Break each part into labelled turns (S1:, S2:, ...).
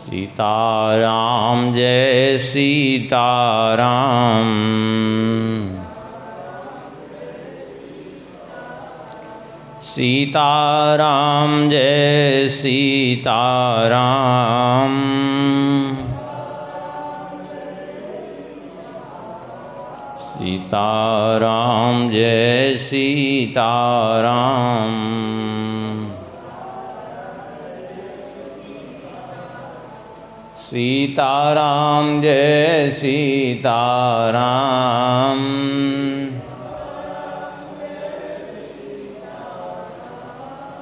S1: सीताराम जय सीताराम। सीताराम जय सीताराम। सीताराम जय सीताराम। सीताराम जय सीताराम।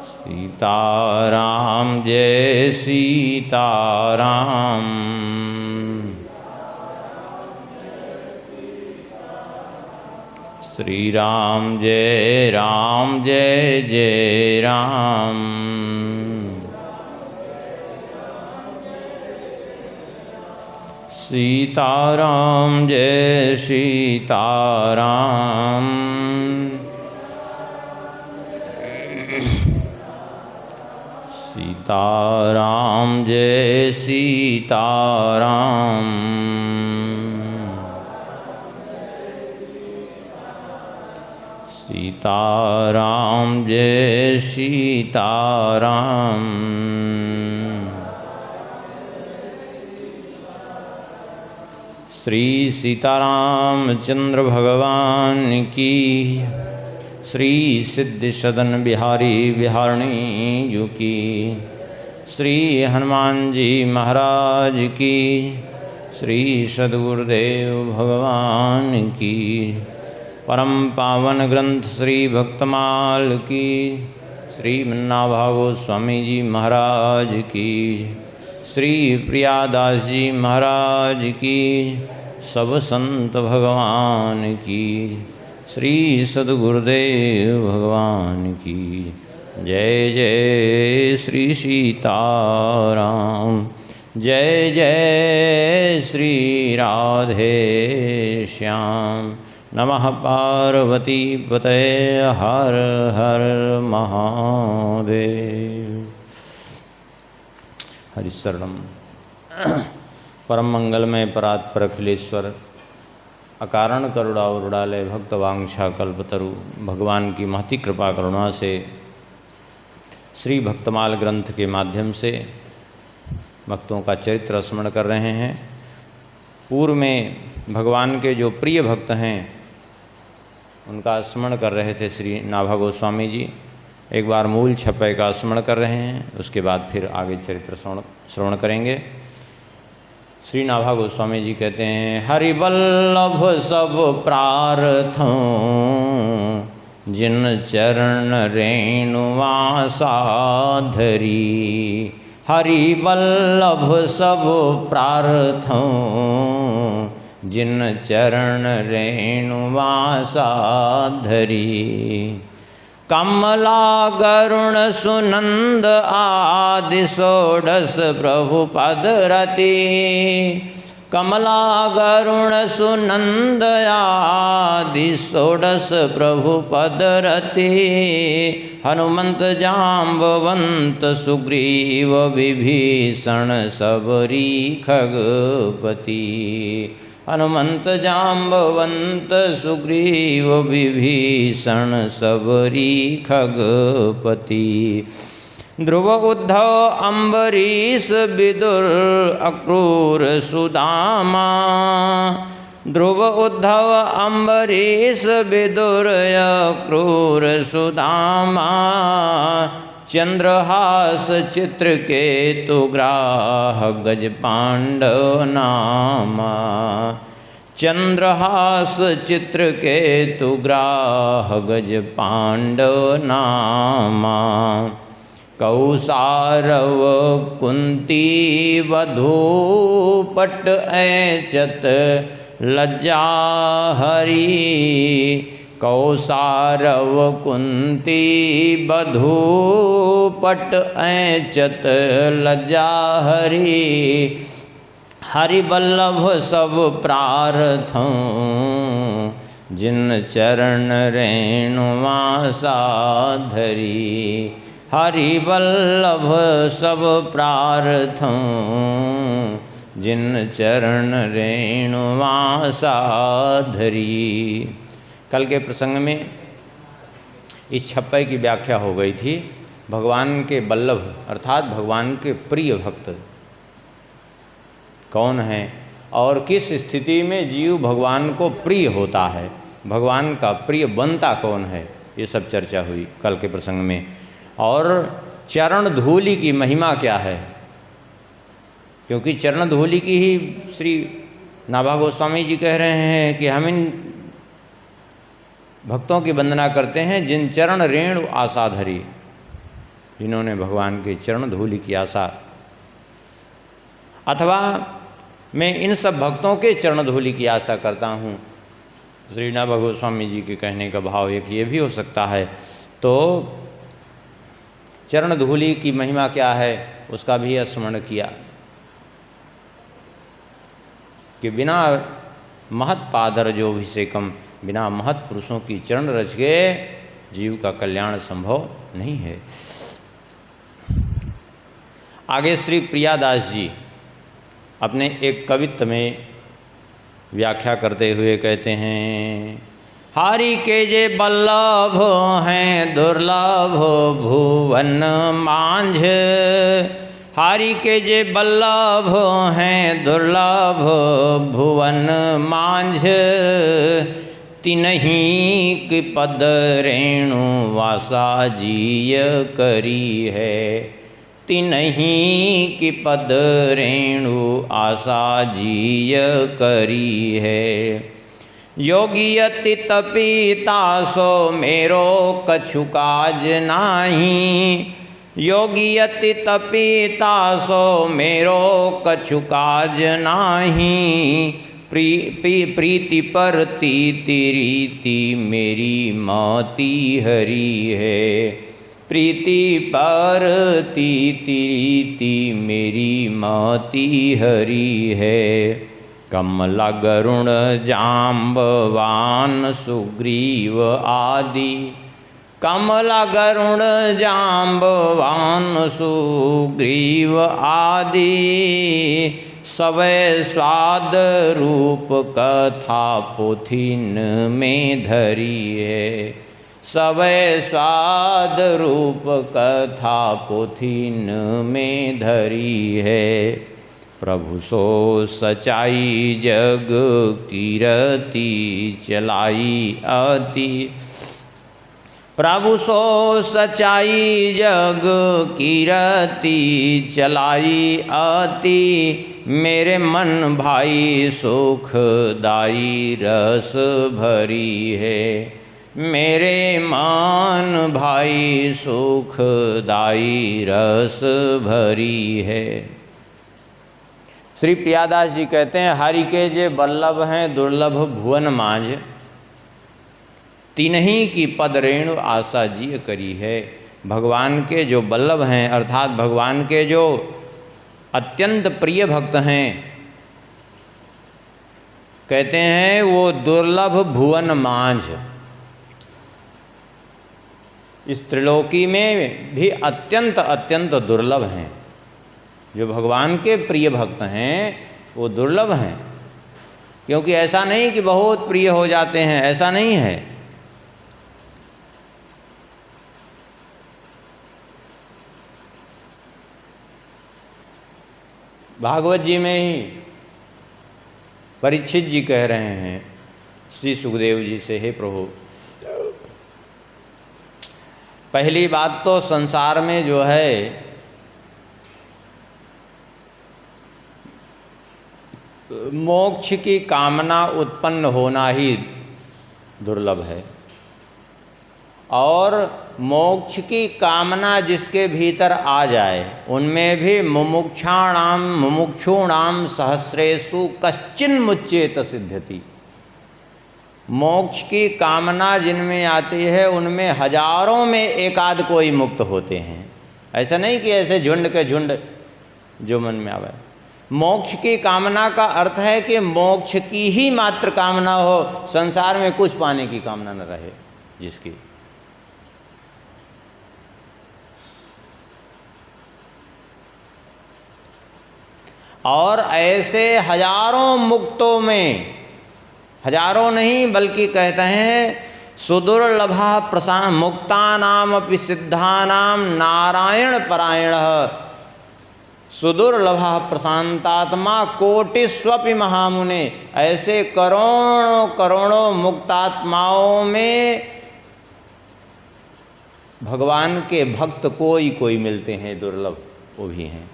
S1: सीताराम जय सीताराम। श्री राम जय जय राम। सीताराम जय सीताराम। सीताराम जय सीताराम। सीताराम जय सीताराम। श्री सीतारामचंद्र भगवान की, श्री सिद्धि सदन बिहारी बिहारणी जी की, श्री हनुमान जी महाराज की, श्री सद्गुरुदेव भगवान की, परम पावन ग्रंथ श्री भक्तमाल की, श्री मुन्ना भागवत स्वामी जी महाराज की, श्री प्रियादास जी महाराज की, सब संत भगवान की, श्री सद्गुरुदेव भगवान की जय जय श्री सीताराम। जय जय श्री राधे श्याम। नमः पार्वती पतये हर हर महादेव। हरिशरणम। परम मंगलमय परात्पर अखिलेश्वर अकारण करुणावरुणालय भक्त वांछा कल्पतरु भगवान की महती कृपा करुणा से श्री भक्तमाल ग्रंथ के माध्यम से भक्तों का चरित्र स्मरण कर रहे हैं। पूर्व में भगवान के जो प्रिय भक्त हैं उनका स्मरण कर रहे थे श्री नाभा गोस्वामी जी। एक बार मूल छपय का स्मरण कर रहे हैं, उसके बाद फिर आगे चरित्र श्रवण करेंगे। श्री नाभा गोस्वामी जी कहते हैं, हरिवल्लभ सब प्रार्थों जिन चरण रेणुवासा धरी। हरिवल्लभ सब प्रार्थों जिन चरण रेणुवासा धरी। कमला गरुण सुनंद आदि षोडश प्रभु पद रति। कमला गरुण सुनंद आदि षोडश प्रभु पद रति। हनुमंत जाम्बवंत सुग्रीव विभीषण सबरी खगपति। हनुमंत जाम्बवंत सुग्रीव विभीषण सबरी खगपति। ध्रुव उद्धव अम्बरीश विदुर अक्रूर सुदामा। ध्रुव उद्धव अम्बरीश विदुर अक्रूर सुदामा। चंद्रहास चित्रकेतु ग्राह गज पांडव नामा। चंद्रहास चित्रकेतु ग्राह गज पांडव नामा। कौसारव कुंती वधूपट ऐचत लज्जा हरी। कौसारव कुंती वधूपट ऐचत लज्जा हरी। हरिवल्लभ सब प्रार्थों जिन चरण रेणुवासा धरी। हरि वल्लभ सब प्रार्थों, जिन चरण रेणुमा साधरी। कल के प्रसंग में इस छप्पय की व्याख्या हो गई थी। भगवान के वल्लभ अर्थात भगवान के प्रिय भक्त कौन हैं और किस स्थिति में जीव भगवान को प्रिय होता है, भगवान का प्रिय बनता कौन है, ये सब चर्चा हुई कल के प्रसंग में। और चरण धूलि की महिमा क्या है, क्योंकि चरण धूलि की ही श्री नाभा गोस्वामी जी कह रहे हैं कि हम इन भक्तों की वंदना करते हैं जिन चरण रेणु आशा धरी, जिन्होंने भगवान के चरण धूलि की आशा। अथवा मैं इन सब भक्तों के चरण धूलि की आशा करता हूँ, श्री नाभा गोस्वामी जी के कहने का भाव एक ये भी हो सकता है। तो चरण धूलि की महिमा क्या है उसका भी स्मरण किया कि बिना महत पादर जो अभिषेकम, बिना महत पुरुषों की चरण रच के जीव का कल्याण संभव नहीं है। आगे श्री प्रियादास जी अपने एक कवित्त में व्याख्या करते हुए कहते हैं, हरि के जे बल्लभ हैं दुर्लभ भुवन मांझ, हरि के जे बल्लभ हैं दुर्लभ भुवन मांझ, तिन्हीं की पद रेणु वासा जीय करी है, तिन्हीं की पद रेणु आशा जीय करी है। योगी अति तपीता सो मेरो कछु काज नाही, योगी अति तपीता सो मेरो कछु काज नाही, प्रीति पर रीति मेरी मति हरि है, प्रीति पर रीति मेरी मति हरि है। कमला गरुण जाम्बवान सुग्रीव आदि, कमला गरुण जाम्बवान सुग्रीव आदि, सवै स्वाद रूप कथा पोथिन में धरी है, सवै स्वाद रूप कथा पोथिन में धरी है। प्रभु सो सचाई जग कीरति चलाई अति, प्रभु सो सचाई जग कीरति चलाई अति, मेरे मन भाई सुखदाई रस भरी है, मेरे मन भाई सुखदाई रस भरी है। श्री प्रियादास जी कहते हैं, हरि के जे बल्लभ हैं दुर्लभ भुवन मांझ, तिन्हीं की पद रेणु आशा जीय करी है। भगवान के जो बल्लभ हैं अर्थात भगवान के जो अत्यंत प्रिय भक्त हैं, कहते हैं वो दुर्लभ भुवन मांझ, इस त्रिलोकी में भी अत्यंत अत्यंत दुर्लभ हैं। जो भगवान के प्रिय भक्त हैं वो दुर्लभ हैं, क्योंकि ऐसा नहीं कि बहुत प्रिय हो जाते हैं, ऐसा नहीं है। भागवत जी में ही परीक्षित जी कह रहे हैं श्री सुखदेव जी से, हे प्रभु, पहली बात तो संसार में जो है मोक्ष की कामना उत्पन्न होना ही दुर्लभ है, और मोक्ष की कामना जिसके भीतर आ जाए उनमें भी मुमुक्षूणाम सहस्रेषु कश्चिन मुच्येत सिद्ध्यति। मोक्ष की कामना जिनमें आती है उनमें हजारों में एकाध कोई मुक्त होते हैं। ऐसा नहीं कि ऐसे झुंड के झुंड जो मन में आवे। मोक्ष की कामना का अर्थ है कि मोक्ष की ही मात्र कामना हो, संसार में कुछ पाने की कामना न रहे जिसकी। और ऐसे हजारों मुक्तों में, हजारों नहीं बल्कि कहते हैं सुदुर्लभा प्रसाद मुक्तानाम अपि सिद्धानाम नारायण परायण, सुदुर्लभा प्रशांतात्मा कोटिस्वपि महामुने। ऐसे करोड़ों करोड़ों मुक्तात्माओं में भगवान के भक्त कोई कोई मिलते हैं, दुर्लभ वो भी हैं।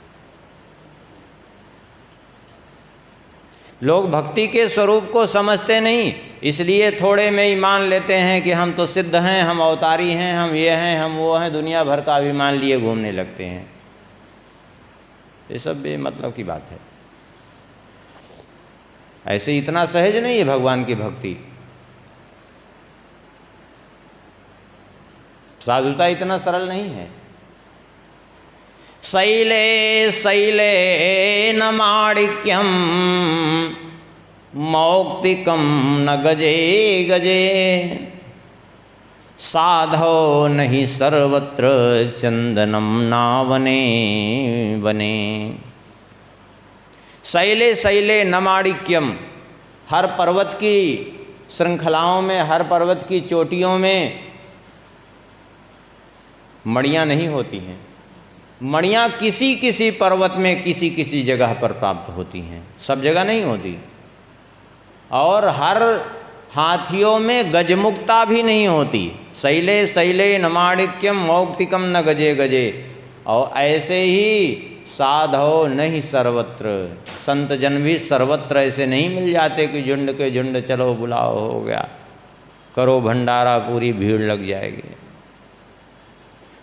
S1: लोग भक्ति के स्वरूप को समझते नहीं, इसलिए थोड़े में ही मान लेते हैं कि हम तो सिद्ध हैं, हम अवतारी हैं, हम ये हैं, हम वो हैं, दुनिया भर का अभिमान लिए घूमने लगते हैं। ये सब बेमतलब की बात है। ऐसे इतना सहज नहीं है भगवान की भक्ति, साधुता इतना सरल नहीं है। शैले शैले न माणिक्यम मौक्तिकम न गजे गजे, साधो नहीं सर्वत्र चंदनम नावने बने। शैले शैले न माणिक्यम, हर पर्वत की श्रृंखलाओं में, हर पर्वत की चोटियों में मणियाँ नहीं होती हैं। मणियाँ किसी किसी पर्वत में किसी किसी जगह पर प्राप्त होती हैं, सब जगह नहीं होती। और हर हाथियों में गजमुक्ता भी नहीं होती। शैले शैले न माणिक्यम मौक्तिकम न गजे गजे। और ऐसे ही साधो नहीं सर्वत्र, संत जन भी सर्वत्र ऐसे नहीं मिल जाते कि झुंड के झुंड चलो बुलाओ हो गया, करो भंडारा पूरी भीड़ लग जाएगी।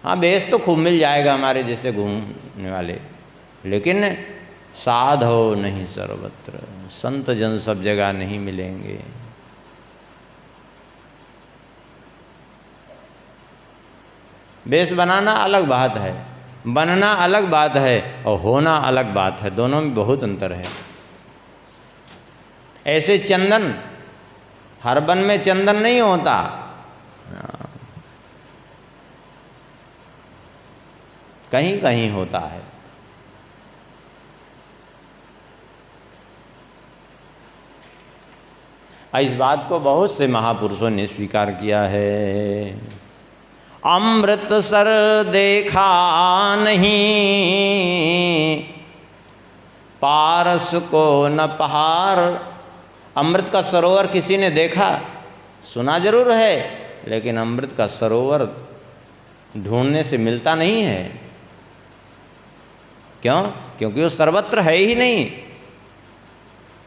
S1: हाँ बेस तो खूब मिल जाएगा हमारे जैसे घूमने वाले, लेकिन साधो नहीं सर्वत्र, संत जन सब जगह नहीं मिलेंगे। बेस बनाना अलग बात है, बनना अलग बात है, और होना अलग बात है, दोनों में बहुत अंतर है। ऐसे चंदन, हर वन में चंदन नहीं होता, कहीं कहीं होता है। इस बात को बहुत से महापुरुषों ने स्वीकार किया है। अमृतसर देखा नहीं, पारस को न पहाड़। अमृत का सरोवर किसी ने देखा? सुना जरूर है, लेकिन अमृत का सरोवर ढूंढने से मिलता नहीं है। क्यों? क्योंकि वो सर्वत्र है ही नहीं।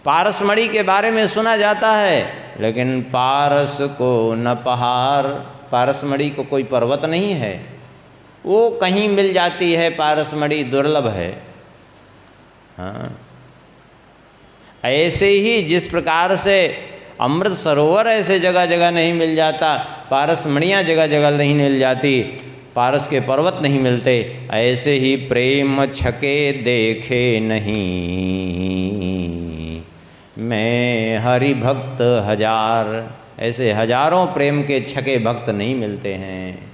S1: पारसमणि के बारे में सुना जाता है, लेकिन पारस को न पहाड़, पारसमणि को कोई पर्वत नहीं है, वो कहीं मिल जाती है। पारसमणि दुर्लभ है। हाँ, ऐसे ही जिस प्रकार से अमृत सरोवर ऐसे जगह जगह नहीं मिल जाता, पारसमणियाँ जगह जगह नहीं मिल जाती, पारस के पर्वत नहीं मिलते, ऐसे ही प्रेम छके देखे नहीं, मैं हरि भक्त हजार। ऐसे हजारों प्रेम के छके भक्त नहीं मिलते हैं।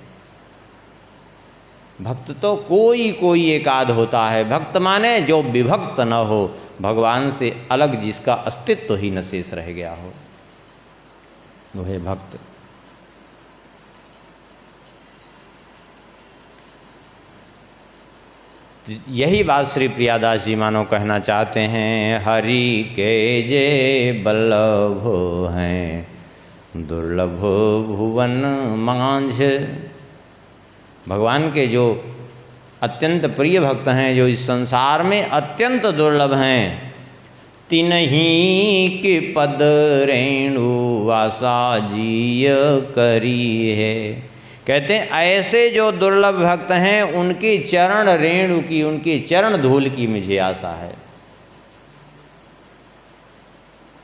S1: भक्त तो कोई कोई एकाध होता है। भक्त माने जो विभक्त न हो, भगवान से अलग जिसका अस्तित्व ही न शेष रह गया हो, वो है भक्त। यही बात श्री प्रियादास जी मानो कहना चाहते हैं। हरि के जे बल्लभ हैं, दुर्लभ भुवन मांझ। भगवान के जो अत्यंत प्रिय भक्त हैं, जो इस संसार में अत्यंत दुर्लभ हैं, तिन्हीं के पद रेणु वासा जीय करी है। कहते हैं ऐसे जो दुर्लभ भक्त हैं, उनकी चरण रेणु की, उनकी चरण धूल की मुझे आशा है।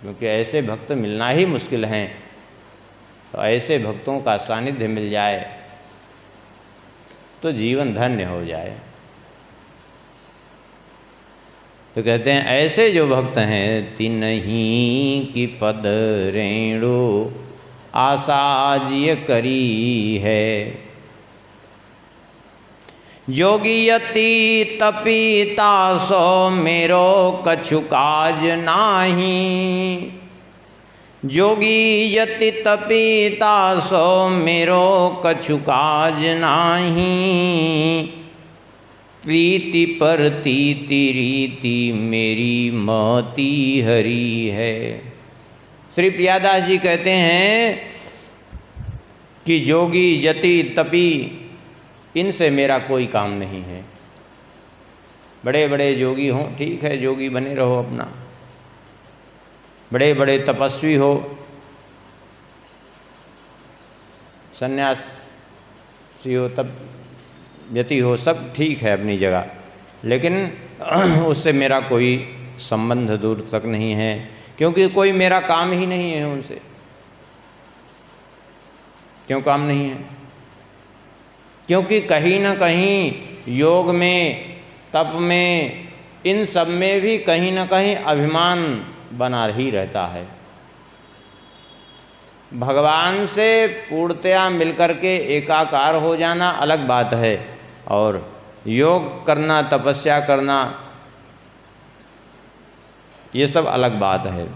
S1: क्योंकि ऐसे भक्त मिलना ही मुश्किल हैं, तो ऐसे भक्तों का सानिध्य मिल जाए तो जीवन धन्य हो जाए। तो कहते हैं ऐसे जो भक्त हैं, तिन्हीं की पद रेणु आशा जिय करी है। जोगी यति तपीता सो मेरो कछु काज नाही। जोगी यति तपीता सो मेरो कछु काज नाही। प्रीति परतीति रीति मेरी मति हरी है। श्री प्रियादास जी कहते हैं कि जोगी यति तपी इनसे मेरा कोई काम नहीं है। बड़े बड़े योगी हों, ठीक है, योगी बने रहो अपना, बड़े बड़े तपस्वी हो, सन्यासी हो, तब यति हो, सब ठीक है अपनी जगह, लेकिन उससे मेरा कोई संबंध दूर तक नहीं है, क्योंकि कोई मेरा काम ही नहीं है उनसे। क्यों काम नहीं है? क्योंकि कहीं ना कहीं योग में, तप में, इन सब में भी कहीं ना कहीं अभिमान बना ही रहता है। भगवान से पूर्णतया मिलकर के एकाकार हो जाना अलग बात है, और योग करना, तपस्या करना, ये सब अलग बात है।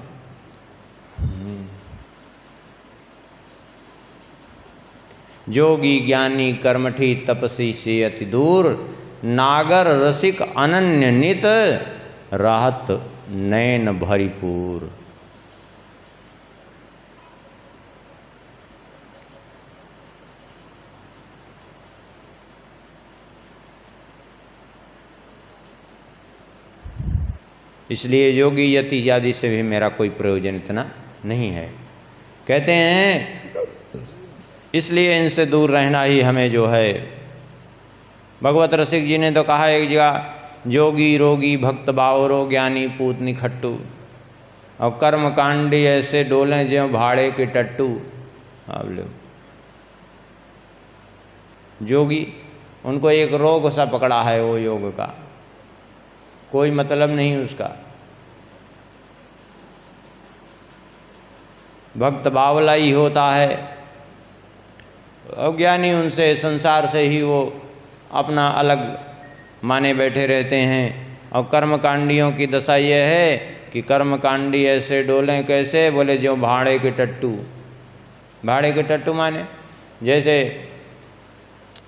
S1: जोगी ज्ञानी कर्मठी तपसी से अति दूर, नागर रसिक अनन्य नित राहत नैन भरिपूर। इसलिए योगी यति आदि से भी मेरा कोई प्रयोजन इतना नहीं है। कहते हैं इसलिए इनसे दूर रहना ही हमें जो है। भगवत रसिक जी ने तो कहा एक जगह, जोगी रोगी भक्त बावरो ज्ञानी पूतनी खट्टू, और कर्म कांडी ऐसे डोलें ज्यों भाड़े के टट्टू। अब लो, जोगी, उनको एक रोग सा पकड़ा है वो योग का, कोई मतलब नहीं उसका। भक्त बावला ही होता है, अज्ञानी उनसे संसार से ही वो अपना अलग माने बैठे रहते हैं। और कर्मकांडियों की दशा ये है कि कर्मकांडी ऐसे डोलें कैसे, बोले जो भाड़े के टट्टू। भाड़े के टट्टू माने जैसे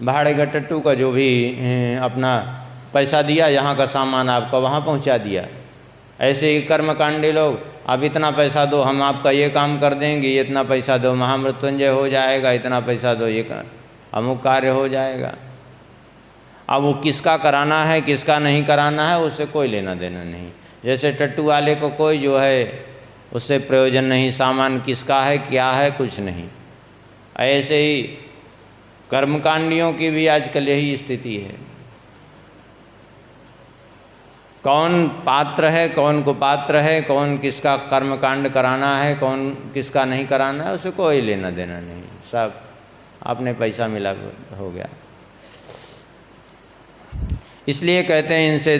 S1: भाड़े के टट्टू का जो भी अपना पैसा दिया, यहाँ का सामान आपका वहाँ पहुँचा दिया, ऐसे ही कर्मकांडी लोग, अब इतना पैसा दो हम आपका ये काम कर देंगे, इतना पैसा दो महामृत्युंजय हो जाएगा, इतना पैसा दो ये अमुक कार्य हो जाएगा। अब वो किसका कराना है किसका नहीं कराना है उससे कोई लेना देना नहीं। जैसे टट्टू वाले को कोई जो है उससे प्रयोजन नहीं, सामान किसका है क्या है कुछ नहीं। ऐसे ही कर्मकांडियों की भी आजकल यही स्थिति है। कौन पात्र है कौन कुपात्र है, कौन किसका कर्मकांड कराना है कौन किसका नहीं कराना है, उसे कोई लेना देना नहीं, सब आपने पैसा मिला हो गया। इसलिए कहते हैं इनसे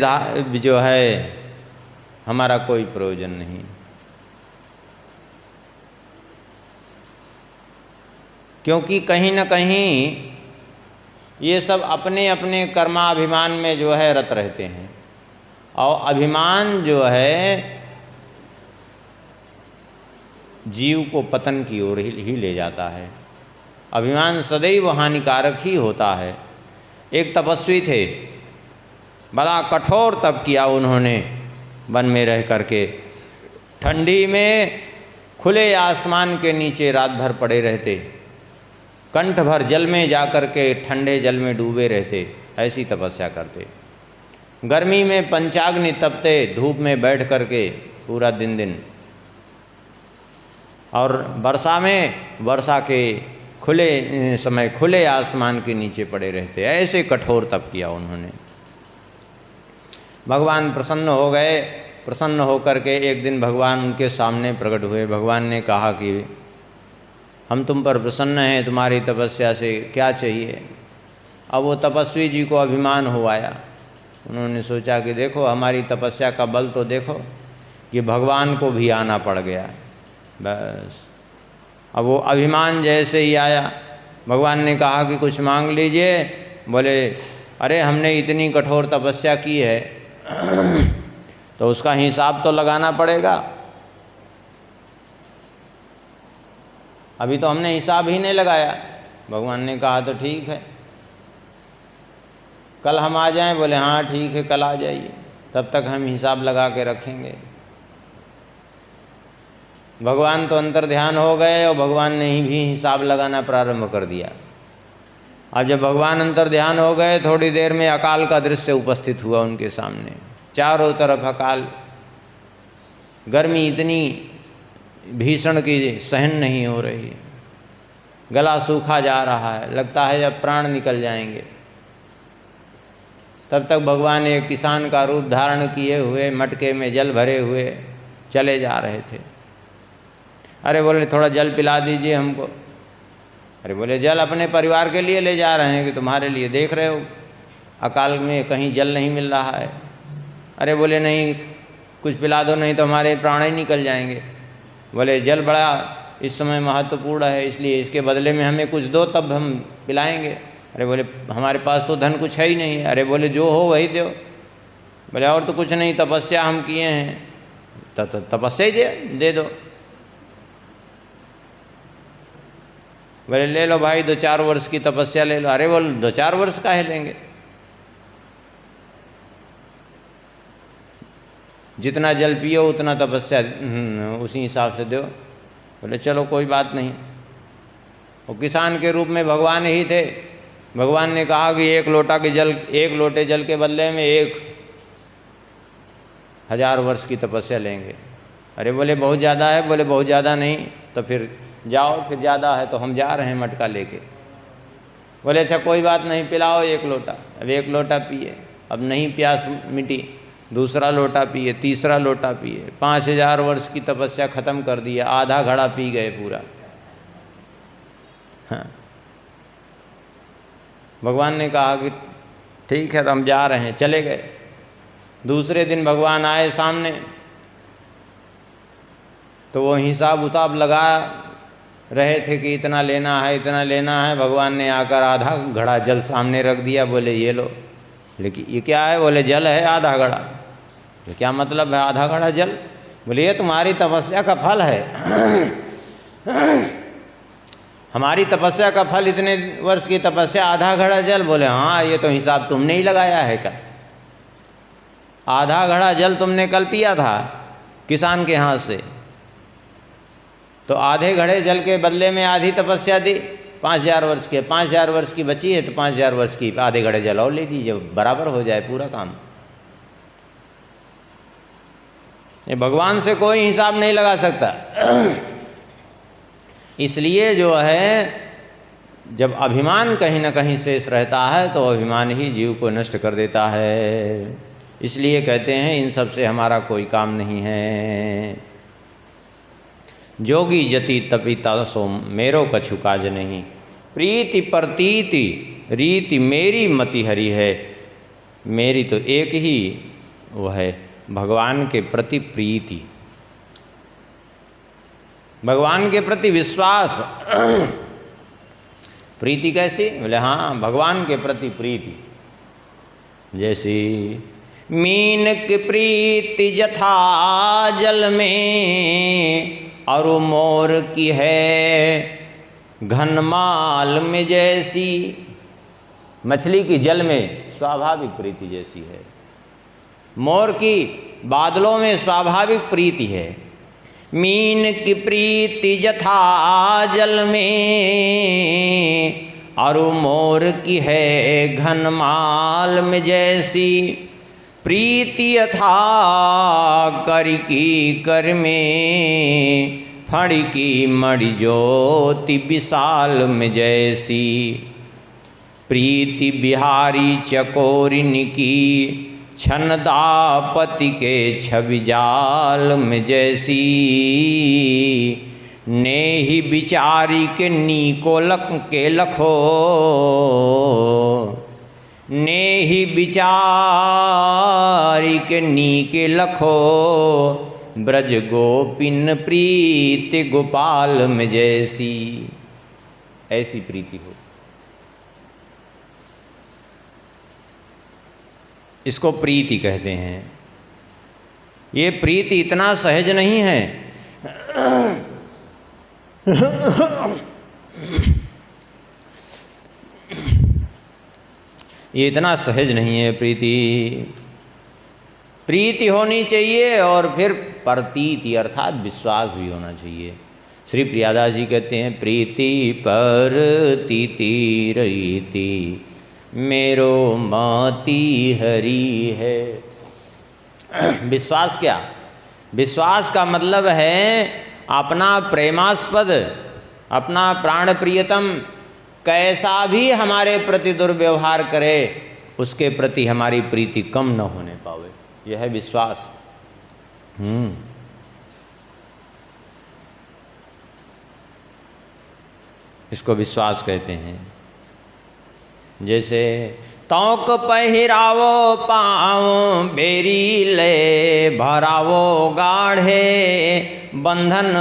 S1: जो है हमारा कोई प्रयोजन नहीं। क्योंकि कहीं ना कहीं ये सब अपने अपने कर्माभिमान में जो है रत रहते हैं, और अभिमान जो है जीव को पतन की ओर ही ले जाता है। अभिमान सदैव हानिकारक ही होता है। एक तपस्वी थे, बड़ा कठोर तप किया उन्होंने, वन में रह करके ठंडी में खुले आसमान के नीचे रात भर पड़े रहते, कंठ भर जल में जा कर के ठंडे जल में डूबे रहते, ऐसी तपस्या करते। गर्मी में पंचाग्नि तपते, धूप में बैठ करके पूरा दिन, और वर्षा में वर्षा के खुले समय खुले आसमान के नीचे पड़े रहते। ऐसे कठोर तप किया उन्होंने। भगवान प्रसन्न हो गए। प्रसन्न होकर के एक दिन भगवान उनके सामने प्रकट हुए। भगवान ने कहा कि हम तुम पर प्रसन्न हैं, तुम्हारी तपस्या से क्या चाहिए। अब वो तपस्वी जी को अभिमान हो आया। उन्होंने सोचा कि देखो हमारी तपस्या का बल तो देखो, कि भगवान को भी आना पड़ गया। बस अब वो अभिमान जैसे ही आया, भगवान ने कहा कि कुछ मांग लीजिए। बोले अरे हमने इतनी कठोर तपस्या की है तो उसका हिसाब तो लगाना पड़ेगा। अभी तो हमने हिसाब ही नहीं लगाया। भगवान ने कहा तो ठीक है, कल हम आ जाएं। बोले हाँ ठीक है, कल आ जाइए, तब तक हम हिसाब लगा के रखेंगे। भगवान तो अंतर ध्यान हो गए और भगवान ने ही भी हिसाब लगाना प्रारंभ कर दिया। अब जब भगवान अंतर ध्यान हो गए, थोड़ी देर में अकाल का दृश्य उपस्थित हुआ उनके सामने। चारों तरफ अकाल, गर्मी इतनी भीषण की सहन नहीं हो रही, गला सूखा जा रहा है, लगता है जब प्राण निकल जाएंगे। तब तक भगवान एक किसान का रूप धारण किए हुए मटके में जल भरे हुए चले जा रहे थे। अरे बोले थोड़ा जल पिला दीजिए हमको। अरे बोले जल अपने परिवार के लिए ले जा रहे हैं कि तुम्हारे लिए? देख रहे हो अकाल में कहीं जल नहीं मिल रहा है। अरे बोले नहीं, कुछ पिला दो, नहीं तो हमारे प्राण ही निकल जाएंगे। बोले जल बड़ा इस समय महत्वपूर्ण है, इसलिए इसके बदले में हमें कुछ दो, तब हम पिलाएंगे। अरे बोले हमारे पास तो धन कुछ है ही नहीं है। अरे बोले जो हो वही दो। बोले और तो कुछ नहीं, तपस्या हम किए हैं, तपस्या ही दे दो। बोले ले लो भाई, 2-4 वर्ष की तपस्या ले लो। अरे बोले 2-4 वर्ष काहे लेंगे, जितना जल पियो उतना तपस्या उसी हिसाब से दो। बोले चलो कोई बात नहीं। वो किसान के रूप में भगवान ही थे। भगवान ने कहा कि 1 लोटे जल के बदले में 1000 वर्ष की तपस्या लेंगे। अरे बोले बहुत ज़्यादा है। बोले बहुत ज़्यादा नहीं तो फिर जाओ, फिर ज़्यादा है तो हम जा रहे हैं मटका लेके। बोले अच्छा कोई बात नहीं, पिलाओ 1 लोटा। अब 1 लोटा पिए, अब नहीं प्यास मिटी, दूसरा लोटा पिए, तीसरा लोटा पिए। 5000 वर्ष की तपस्या खत्म कर दिया, आधा घड़ा पी गए पूरा। हाँ। भगवान ने कहा कि ठीक है तो हम जा रहे हैं, चले गए। दूसरे दिन भगवान आए सामने, तो वो हिसाब उताब लगा रहे थे कि इतना लेना है, इतना लेना है। भगवान ने आकर आधा घड़ा जल सामने रख दिया। बोले ये लो। लेकिन ये क्या है? बोले जल है आधा घड़ा। तो क्या मतलब है आधा घड़ा जल? बोले ये तुम्हारी तपस्या का फल है। हमारी तपस्या का फल, इतने वर्ष की तपस्या, आधा घड़ा जल। बोले हाँ, ये तो हिसाब तुमने ही लगाया है। क्या आधा घड़ा जल तुमने कल पिया था किसान के हाथ से, तो आधे घड़े जल के बदले में आधी तपस्या दी 5000 वर्ष के। 5000 वर्ष की बची है तो 5000 वर्ष की आधे घड़े जल और ले लीजिए, बराबर हो जाए पूरा काम। ये भगवान से कोई हिसाब नहीं लगा सकता। इसलिए जो है, जब अभिमान कहीं ना कहीं शेष रहता है तो अभिमान ही जीव को नष्ट कर देता है। इसलिए कहते हैं इन सब से हमारा कोई काम नहीं है। जोगी जति तपिता सो मेरो कछु काज नहीं, प्रीति प्रतीति रीति मेरी मति हरि है। मेरी तो एक ही वो है, भगवान के प्रति प्रीति, भगवान के प्रति विश्वास। प्रीति कैसी? बोले हाँ, भगवान के प्रति प्रीति। जैसी मीन की प्रीति यथा जल में, और मोर की है घनमाल में जैसी। मछली की जल में स्वाभाविक प्रीति जैसी है, मोर की बादलों में स्वाभाविक प्रीति है। मीन की प्रीति यथा जल में, और मोर की है घनमाल में जैसी। प्रीति यथा कर की कर में, फण की मणि ज्योति विशाल में जैसी। प्रीति बिहारी चकोरिन की, छनदापति के छवि जाल में जैसी। नेहि बिचारी के नीको लख के लखो, नेहि बिचारी के नीके लखो। ब्रज गोपिन प्रीति गोपाल में जैसी। ऐसी प्रीति हो। इसको प्रीति कहते हैं। ये प्रीति इतना सहज नहीं है। ये इतना सहज नहीं है प्रीति। प्रीति होनी चाहिए और फिर प्रतीति अर्थात विश्वास भी होना चाहिए। श्री प्रियादास जी कहते हैं प्रीति परतीति रहीति मेरो मति हरि है। विश्वास क्या? विश्वास का मतलब है अपना प्रेमास्पद, अपना प्राण प्रियतम कैसा भी हमारे प्रति दुर्व्यवहार करे, उसके प्रति हमारी प्रीति कम न होने पावे। यह है विश्वास। इसको विश्वास कहते हैं। जैसे तौक पहिरावो पाँव बेरी ले भरावो गाढ़े, बंधन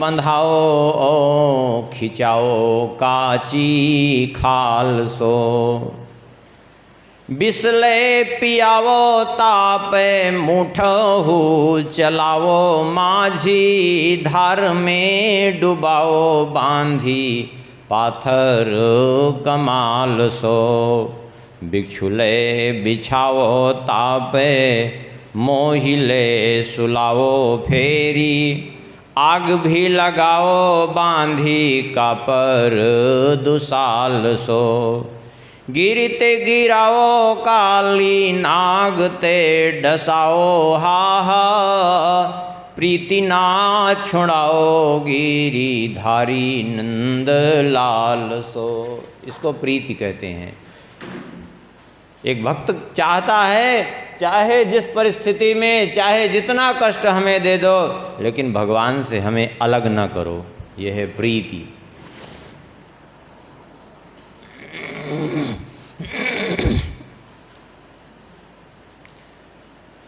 S1: बंधाओ ओ खिंचाओ काची खाल सो, बिसले पियावो तापे मुठहु चलावो माझी, धार में डुबाओ बांधी पाथर कमाल सो, बिछुले बिछाओ तापे मोहिले सुलाओ फेरी, आग भी लगाओ बांधी का पर दुसाल सो, गिरते गिराओ काली नाग ते डसाओ हा, प्रीति ना छुड़ाओ गिरी धारी नंद लाल सो। इसको प्रीति कहते हैं। एक भक्त चाहता है चाहे जिस परिस्थिति में, चाहे जितना कष्ट हमें दे दो, लेकिन भगवान से हमें अलग न करो। यह है प्रीति।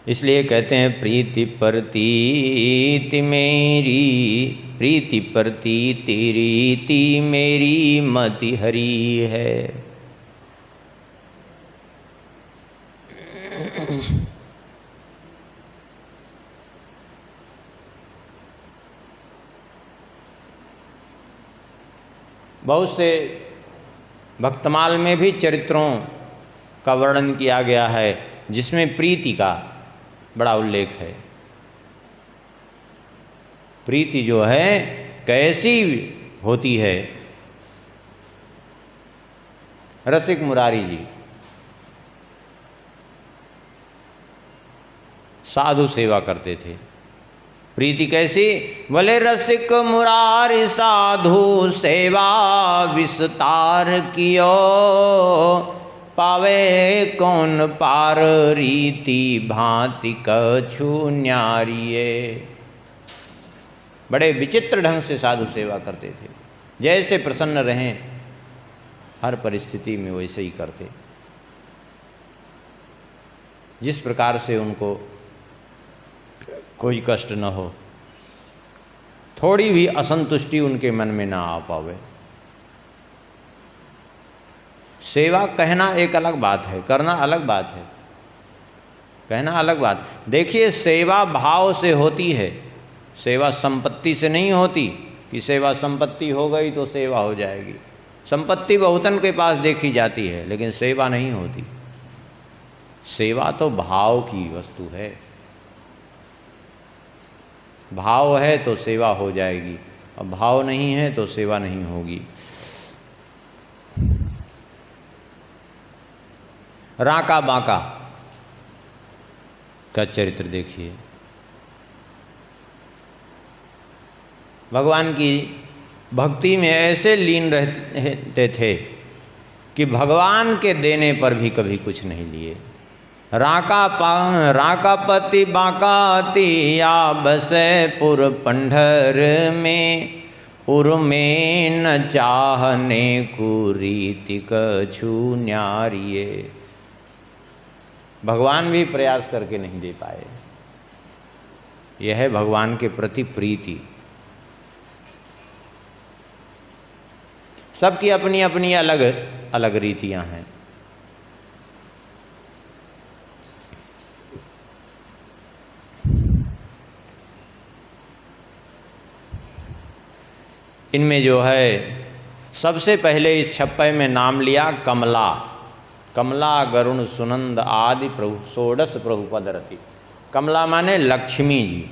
S1: इसलिए कहते हैं प्रीति प्रतीति मेरी, प्रीति प्रतीति रीति मेरी मति हरि है। बहुत से भक्तमाल में भी चरित्रों का वर्णन किया गया है जिसमें प्रीति का बड़ा उल्लेख है। प्रीति जो है कैसी होती है। रसिक मुरारी जी साधु सेवा करते थे। प्रीति कैसी? बोले रसिक मुरारी साधु सेवा विस्तार कियो, पावे कौन पार रीति भांति कछु न्यारिये। बड़े विचित्र ढंग से साधु सेवा करते थे। जैसे प्रसन्न रहें हर परिस्थिति में वैसे ही करते। जिस प्रकार से उनको कोई कष्ट न हो, थोड़ी भी असंतुष्टि उनके मन में ना आ पावे। सेवा कहना एक अलग बात है, करना अलग बात है। कहना अलग बात। देखिए सेवा भाव से होती है, सेवा संपत्ति से नहीं होती कि सेवा संपत्ति हो गई तो सेवा हो जाएगी। संपत्ति बहुतन के पास देखी जाती है लेकिन सेवा नहीं होती। सेवा तो भाव की वस्तु है। भाव है तो सेवा हो जाएगी, और भाव नहीं है तो सेवा नहीं होगी। राका बाका का चरित्र देखिए। भगवान की भक्ति में ऐसे लीन रहते थे कि भगवान के देने पर भी कभी कुछ नहीं लिए। राकापति बाकाति या बसे पुर पंढर में, उर में न चाहने कुरीति कछु न्यारिये। भगवान भी प्रयास करके नहीं दे पाए। यह है भगवान के प्रति प्रीति। सबकी अपनी अपनी अलग अलग रीतियां हैं। इनमें जो है सबसे पहले इस छप्पे में नाम लिया कमला। कमला गरुण सुनंद आदि प्रभु षोडश प्रभु पदरति। कमला माने लक्ष्मी जी।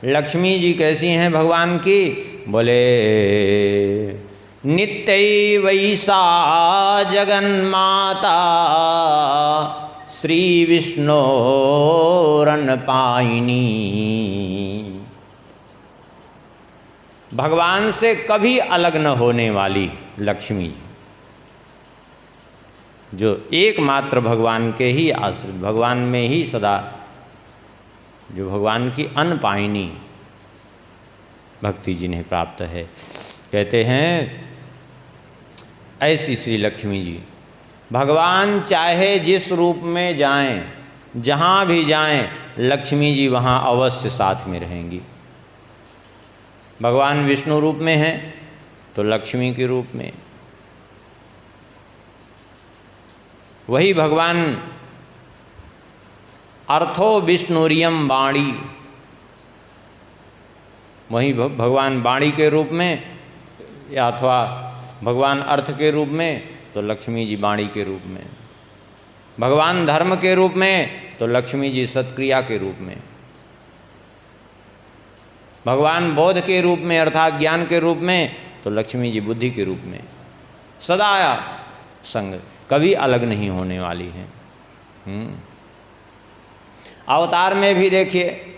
S1: लक्ष्मी जी कैसी हैं भगवान की? बोले नित्य वैसा जगन्माता श्री विष्णोरन पाइनी। भगवान से कभी अलग न होने वाली लक्ष्मी जी, जो एकमात्र भगवान के ही आश्रित, भगवान में ही सदा, जो भगवान की अनपायनी भक्ति जिन्हें प्राप्त है, कहते हैं ऐसी श्री लक्ष्मी जी। भगवान चाहे जिस रूप में जाएं, जहाँ भी जाएं, लक्ष्मी जी वहाँ अवश्य साथ में रहेंगी। भगवान विष्णु रूप में हैं तो लक्ष्मी के रूप में, वही भगवान अर्थो विष्णुरियम वाणी, वही भगवान वाणी के रूप में, या अथवा भगवान अर्थ के रूप में तो लक्ष्मी जी वाणी के रूप में, भगवान धर्म के रूप में तो लक्ष्मी जी सत्क्रिया के रूप में, भगवान बोध के रूप में अर्थात ज्ञान के रूप में तो लक्ष्मी जी बुद्धि के रूप में, सदा संग, कभी अलग नहीं होने वाली हैं। अवतार में भी देखिए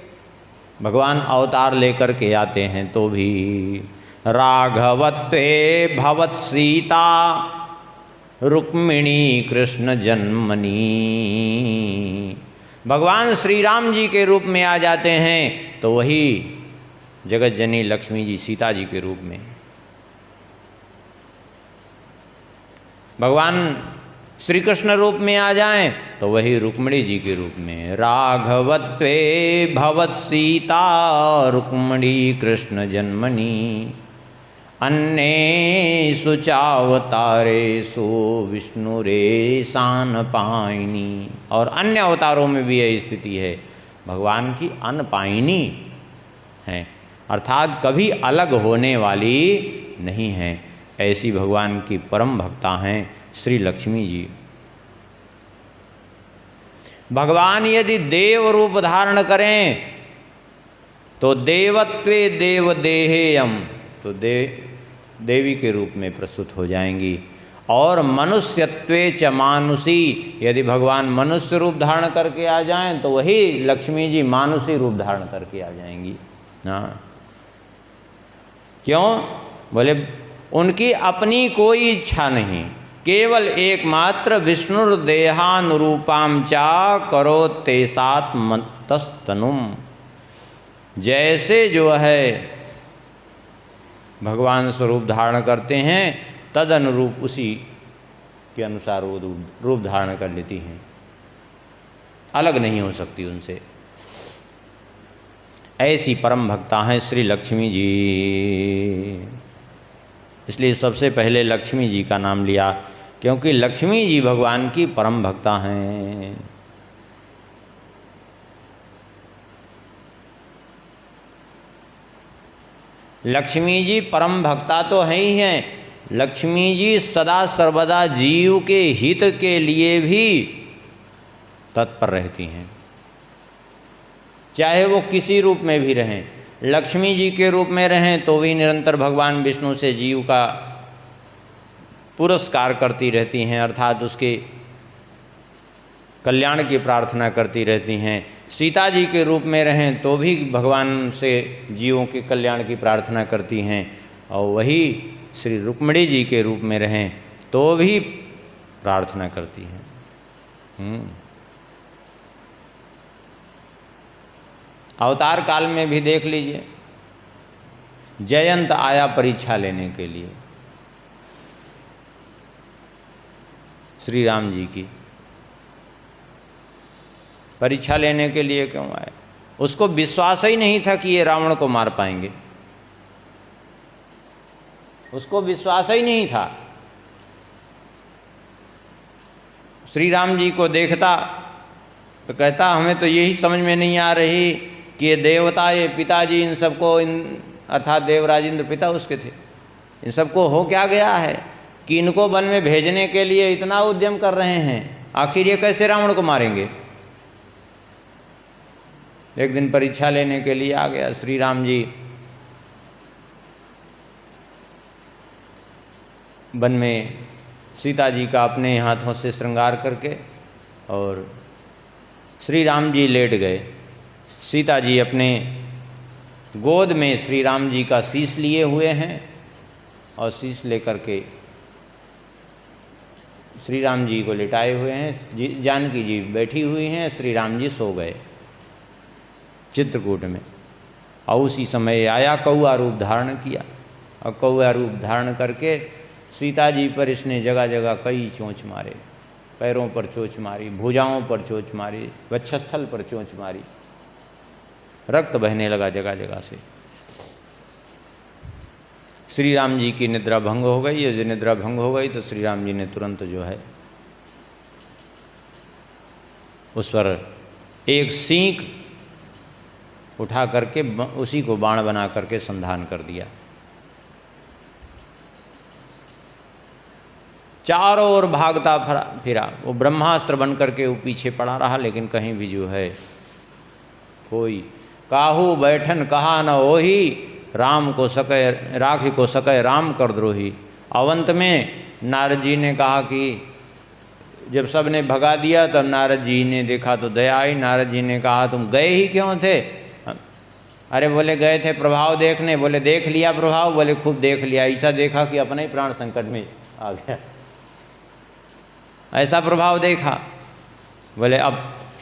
S1: भगवान अवतार लेकर के आते हैं तो भी राघवत्वे भवत सीता रुक्मिणी कृष्ण जन्मनी। भगवान श्री राम जी के रूप में आ जाते हैं तो वही जगत जननी लक्ष्मी जी सीता जी के रूप में, भगवान श्री कृष्ण रूप में आ जाएं तो वही रुक्मिणी जी के रूप में। राघवत्वे भवत सीता रुक्मिणी कृष्ण जन्मनी अन्ये सुचावतारेषु विष्णुरेशान पायनी। और अन्य अवतारों में भी यही स्थिति है, भगवान की अनपायनी है, अर्थात कभी अलग होने वाली नहीं है। ऐसी भगवान की परम भक्ता हैं श्री लक्ष्मी जी। भगवान यदि देव रूप धारण करें तो देवत्वे देव देहेयम, तो देवी के रूप में प्रस्तुत हो जाएंगी। और मनुष्यत्वे च मानुषी, यदि भगवान मनुष्य रूप धारण करके आ जाएं तो वही लक्ष्मी जी मानुषी रूप धारण करके आ जाएंगी। हाँ, क्यों? बोले उनकी अपनी कोई इच्छा नहीं, केवल एकमात्र विष्णुर्देहानुरूपाम चा करो तेसात्मतस्तनुम। जैसे जो है भगवान स्वरूप धारण करते हैं तद अनुरूप उसी के अनुसार वो रूप धारण कर लेती हैं, अलग नहीं हो सकती उनसे। ऐसी परम भक्ता हैं श्री लक्ष्मी जी। इसलिए सबसे पहले लक्ष्मी जी का नाम लिया, क्योंकि लक्ष्मी जी भगवान की परम भक्ता हैं। लक्ष्मी जी परम भक्ता तो हैं ही हैं, लक्ष्मी जी सदा सर्वदा जीव के हित के लिए भी तत्पर रहती हैं, चाहे वो किसी रूप में भी रहें। लक्ष्मी जी के रूप में रहें तो भी निरंतर भगवान विष्णु से जीव का पुरस्कार करती रहती हैं, अर्थात उसके कल्याण की प्रार्थना करती रहती हैं। सीता जी के रूप में रहें तो भी भगवान से जीवों के कल्याण की प्रार्थना करती हैं, और वही श्री रुक्मिणी जी के रूप में रहें तो भी प्रार्थना करती हैं। अवतार काल में भी देख लीजिए, जयंत आया परीक्षा लेने के लिए श्री राम जी की। परीक्षा लेने के लिए क्यों आए? उसको विश्वास ही नहीं था कि ये रावण को मार पाएंगे, उसको विश्वास ही नहीं था। श्री राम जी को देखता तो कहता हमें तो यही समझ में नहीं आ रही कि ये देवता, ये पिताजी, इन सबको इन अर्थात देवराज इंद्र पिता उसके थे। इन सबको हो क्या गया है कि इनको वन में भेजने के लिए इतना उद्यम कर रहे हैं, आखिर ये कैसे रावण को मारेंगे। एक दिन परीक्षा लेने के लिए आ गया श्री राम जी वन में, सीता जी का अपने हाथों से श्रृंगार करके, और श्री राम जी लेट गए। सीता जी अपने गोद में श्री राम जी का शीश लिए हुए हैं और शीश लेकर के श्री राम जी को लिटाए हुए हैं, जानकी जी बैठी हुई हैं, श्री राम जी सो गए चित्रकूट में। और उसी समय आया, कौआ रूप धारण किया, और कौआ रूप धारण करके सीता जी पर इसने जगह जगह कई चोंच मारे, पैरों पर चोंच मारी, भुजाओं पर चोंच मारी, वक्षस्थल पर चोंच मारी, रक्त बहने लगा जगह जगह से। श्री राम जी की निद्रा भंग हो गई। ये निद्रा भंग हो गई तो श्री राम जी ने तुरंत जो है उस पर एक सींग उठा करके उसी को बाण बना करके संधान कर दिया। चारों ओर भागता फिरा, वो ब्रह्मास्त्र बन करके वो पीछे पड़ा रहा, लेकिन कहीं भी जो है कोई काहू बैठन कहा न ओही, राम को सके राखी को सके राम कर द्रोही। अवंत में नारद जी ने कहा कि जब सब ने भगा दिया तो नारद जी ने देखा तो दया आई। नारद जी ने कहा तुम गए ही क्यों थे? अरे बोले गए थे प्रभाव देखने। बोले देख लिया प्रभाव? बोले खूब देख लिया, ऐसा देखा कि अपना ही प्राण संकट में आ गया, ऐसा प्रभाव देखा। बोले अब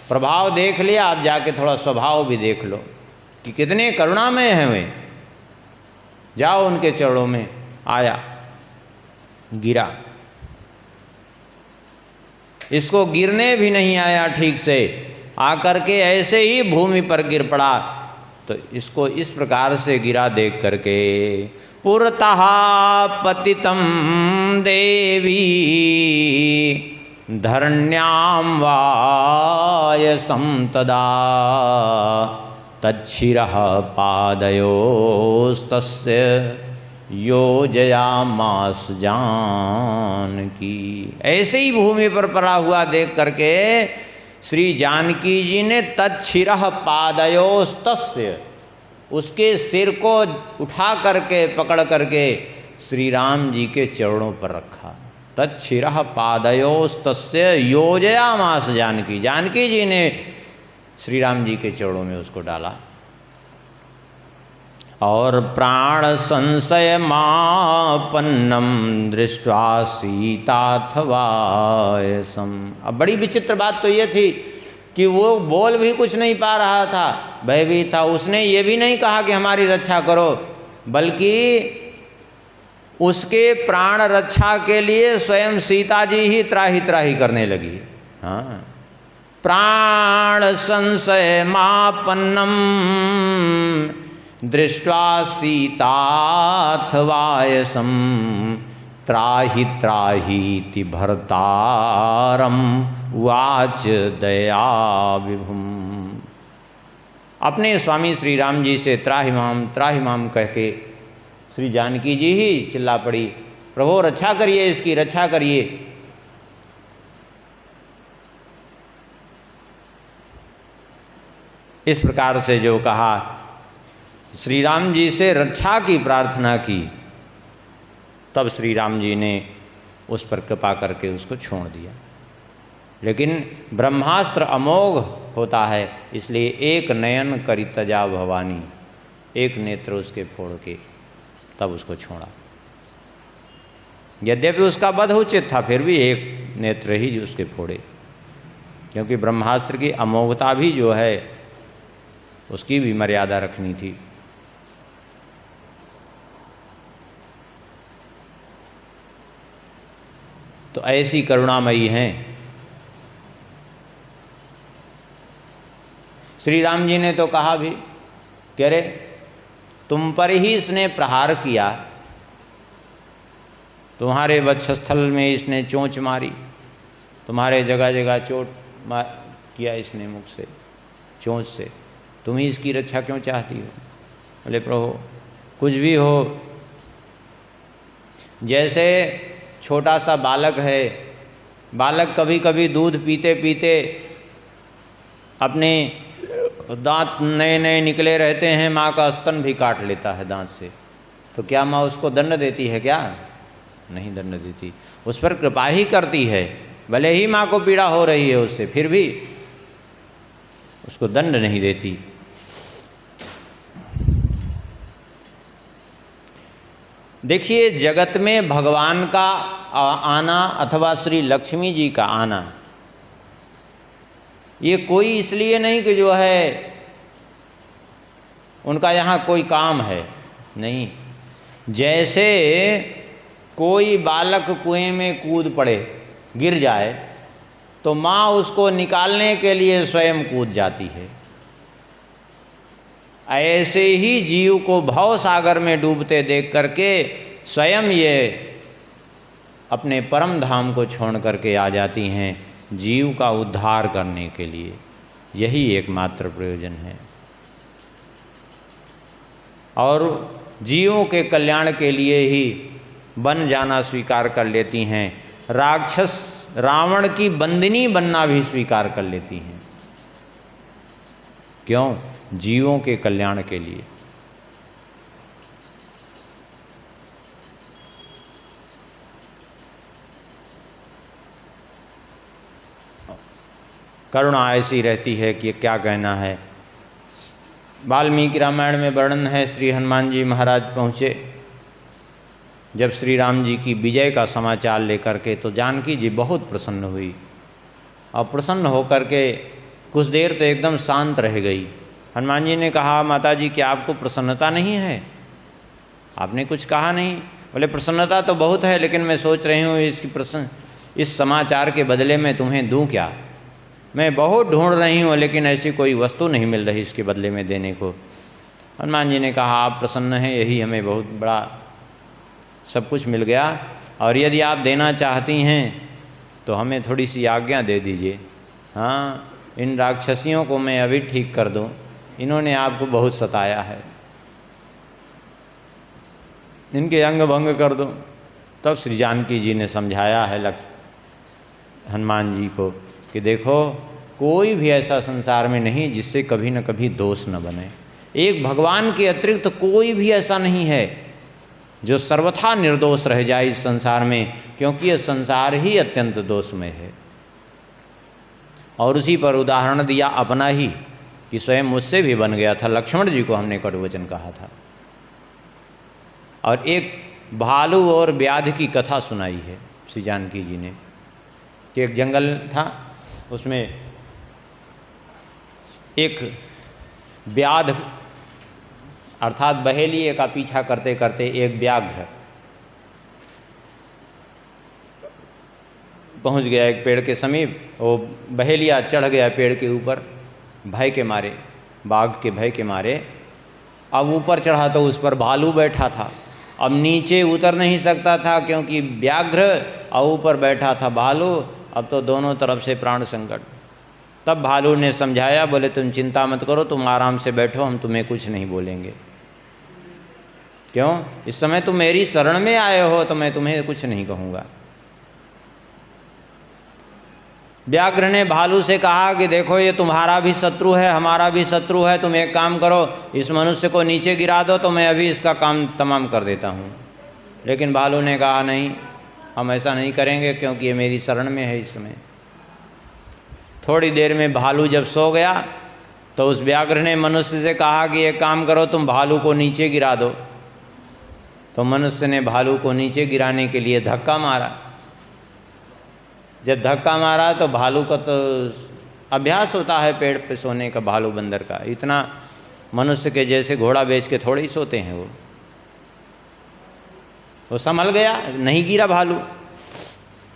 S1: प्रभाव देख लिया, अब जाके थोड़ा स्वभाव भी देख लो कि कितने करुणामय हैं वे। जाओ उनके चरणों में। आया, गिरा, इसको गिरने भी नहीं आया ठीक से, आकर के ऐसे ही भूमि पर गिर पड़ा। तो इसको इस प्रकार से गिरा देख करके, पुरतः पतितम देवी धरण्यां वायसं तदा, तच्छिरः पादयोस्तस्य योजयामास जानकी। ऐसे ही भूमि पर पड़ा हुआ देख करके श्री जानकी जी ने तच्छिरः पादयोस्तस्य, उसके सिर को उठा करके पकड़ करके श्री राम जी के चरणों पर रखा। तच्छिरः पादयोस्तस्य योजयामास जानकी, जानकी जी ने श्री राम जी के चरणों में उसको डाला। और प्राण संशय मापन्नम दृष्ट्वा सीताथवायसम। अब बड़ी विचित्र बात तो ये थी कि वो बोल भी कुछ नहीं पा रहा था, भयभीत था। उसने ये भी नहीं कहा कि हमारी रक्षा करो, बल्कि उसके प्राण रक्षा के लिए स्वयं सीता जी ही त्राही त्राही करने लगी। हाँ, प्राण संशय मापन्नम दृष्ट्वा सीताथवायसम, त्राहि त्राहीति भर्तारम वाच दया विभुम। अपने स्वामी श्री राम जी से त्राहिमाम कह के श्री जानकी जी ही चिल्ला पड़ी, प्रभु रक्षा करिए, इसकी रक्षा करिए। इस प्रकार से जो कहा, श्री राम जी से रक्षा की प्रार्थना की, तब श्री राम जी ने उस पर कृपा करके उसको छोड़ दिया। लेकिन ब्रह्मास्त्र अमोघ होता है, इसलिए एक नयन करी तजा भवानी, एक नेत्र उसके फोड़ के तब उसको छोड़ा। यद्यपि उसका वध उचित था, फिर भी एक नेत्र ही उसके फोड़े, क्योंकि ब्रह्मास्त्र की अमोघता भी जो है उसकी भी मर्यादा रखनी थी। तो ऐसी करुणामयी हैं। श्री राम जी ने तो कहा भी कि अरे तुम पर ही इसने प्रहार किया, तुम्हारे वक्षस्थल में इसने चोंच मारी, तुम्हारे जगह जगह चोट किया इसने मुख से, चोंच से, तुम ही इसकी रक्षा क्यों चाहती हो? बोले प्रभु कुछ भी हो, जैसे छोटा सा बालक है, बालक कभी कभी दूध पीते पीते अपने दांत नए नए निकले रहते हैं, माँ का स्तन भी काट लेता है दांत से, तो क्या माँ उसको दंड देती है? क्या नहीं दंड देती, उस पर कृपा ही करती है। भले ही माँ को पीड़ा हो रही है उससे, फिर भी उसको दंड नहीं देती। देखिए, जगत में भगवान का आना अथवा श्री लक्ष्मी जी का आना, ये कोई इसलिए नहीं कि जो है उनका यहाँ कोई काम है, नहीं। जैसे कोई बालक कुएं में कूद पड़े, गिर जाए, तो माँ उसको निकालने के लिए स्वयं कूद जाती है। ऐसे ही जीव को भव सागर में डूबते देख करके स्वयं ये अपने परम धाम को छोड़ करके आ जाती हैं, जीव का उद्धार करने के लिए। यही एकमात्र प्रयोजन है, और जीवों के कल्याण के लिए ही बन जाना स्वीकार कर लेती हैं। राक्षस रावण की बंदिनी बनना भी स्वीकार कर लेती हैं। क्यों? जीवों के कल्याण के लिए। करुणा ऐसी रहती है कि क्या कहना है। वाल्मीकि रामायण में वर्णन है, श्री हनुमान जी महाराज पहुँचे जब श्री राम जी की विजय का समाचार लेकर के, तो जानकी जी बहुत प्रसन्न हुई, और प्रसन्न होकर के कुछ देर तो एकदम शांत रह गई। हनुमान जी ने कहा, माता जी क्या आपको प्रसन्नता नहीं है? आपने कुछ कहा नहीं। बोले, प्रसन्नता तो बहुत है, लेकिन मैं सोच रही हूँ इस समाचार के बदले में तुम्हें दूँ क्या? मैं बहुत ढूंढ रही हूँ, लेकिन ऐसी कोई वस्तु नहीं मिल रही इसके बदले में देने को। हनुमान जी ने कहा, आप प्रसन्न हैं, यही हमें बहुत बड़ा सब कुछ मिल गया, और यदि आप देना चाहती हैं तो हमें थोड़ी सी आज्ञा दे दीजिए। हाँ, इन राक्षसियों को मैं अभी ठीक कर दूँ, इन्होंने आपको बहुत सताया है, इनके अंग भंग कर दो। तब श्री जानकी जी ने समझाया है हनुमान जी को कि देखो, कोई भी ऐसा संसार में नहीं जिससे कभी न कभी दोष न बने। एक भगवान के अतिरिक्त कोई भी ऐसा नहीं है जो सर्वथा निर्दोष रह जाए इस संसार में, क्योंकि यह संसार ही अत्यंत दोषमय है। और उसी पर उदाहरण दिया अपना ही, कि स्वयं मुझसे भी बन गया था। लक्ष्मण जी को हमने कटुवचन कहा था, और एक भालू और व्याध की कथा सुनाई है श्री जानकी जी ने, कि एक जंगल था, उसमें एक व्याध अर्थात बहेलिए का पीछा करते करते एक व्याघ्र पहुंच गया एक पेड़ के समीप। वो बहेलिया चढ़ गया पेड़ के ऊपर भय के मारे, बाघ के भय के मारे। अब ऊपर चढ़ा तो उस पर भालू बैठा था। अब नीचे उतर नहीं सकता था क्योंकि व्याघ्र, और ऊपर बैठा था भालू। अब तो दोनों तरफ से प्राण संकट। तब भालू ने समझाया, बोले तुम चिंता मत करो, तुम आराम से बैठो, हम तुम्हें कुछ नहीं बोलेंगे। क्यों? इस समय तुम मेरी शरण में आए हो, तो मैं तुम्हें कुछ नहीं कहूँगा। व्याघ्र ने भालू से कहा कि देखो, ये तुम्हारा भी शत्रु है, हमारा भी शत्रु है, तुम एक काम करो, इस मनुष्य को नीचे गिरा दो, तो मैं अभी इसका काम तमाम कर देता हूँ। लेकिन भालू ने कहा, नहीं, हम ऐसा नहीं करेंगे, क्योंकि ये मेरी शरण में है इस समय। थोड़ी देर में भालू जब सो गया, तो उस व्याघ्र ने मनुष्य से कहा कि एक काम करो, तुम भालू को नीचे गिरा दो। तो मनुष्य ने भालू को नीचे गिराने के लिए धक्का मारा। जब धक्का मारा तो भालू का तो अभ्यास होता है पेड़ पे सोने का, भालू बंदर का, इतना मनुष्य के जैसे घोड़ा बेच के थोड़े ही सोते हैं वो संभल गया, नहीं गिरा भालू।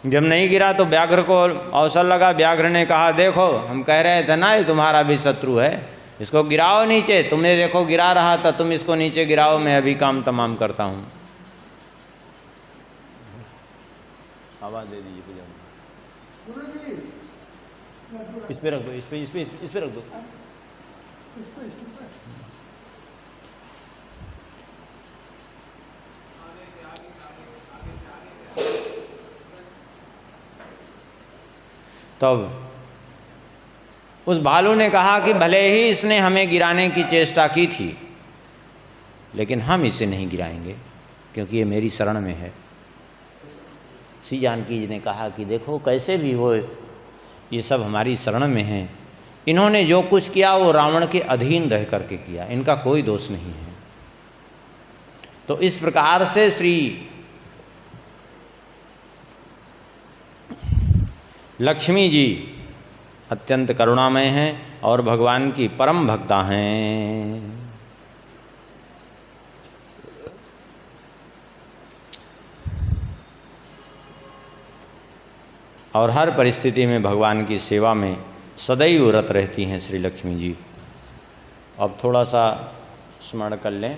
S1: जब नहीं गिरा तो व्याघ्र को अवसर लगा। व्याघ्र ने कहा, देखो, हम कह रहे थे ना, ये तुम्हारा भी शत्रु है, इसको गिराओ नीचे। तुमने देखो गिरा रहा था, तुम इसको नीचे गिराओ, मैं अभी काम तमाम करता हूँ। आवाज़ दे दीजिए पूजा, इस पे रख दो, इस पे रख दो। तब उस भालू ने कहा कि भले ही इसने हमें गिराने की चेष्टा की थी, लेकिन हम इसे नहीं गिराएंगे क्योंकि ये मेरी शरण में है। श्री जानकी जी ने कहा कि देखो कैसे भी हो, ये सब हमारी शरण में हैं। इन्होंने जो कुछ किया वो रावण के अधीन रह करके किया, इनका कोई दोष नहीं है। तो इस प्रकार से श्री लक्ष्मी जी अत्यंत करुणामय हैं और भगवान की परम भक्ता हैं। और हर परिस्थिति में भगवान की सेवा में सदैव व्रत रहती हैं श्री लक्ष्मी जी। अब थोड़ा सा स्मरण कर लें।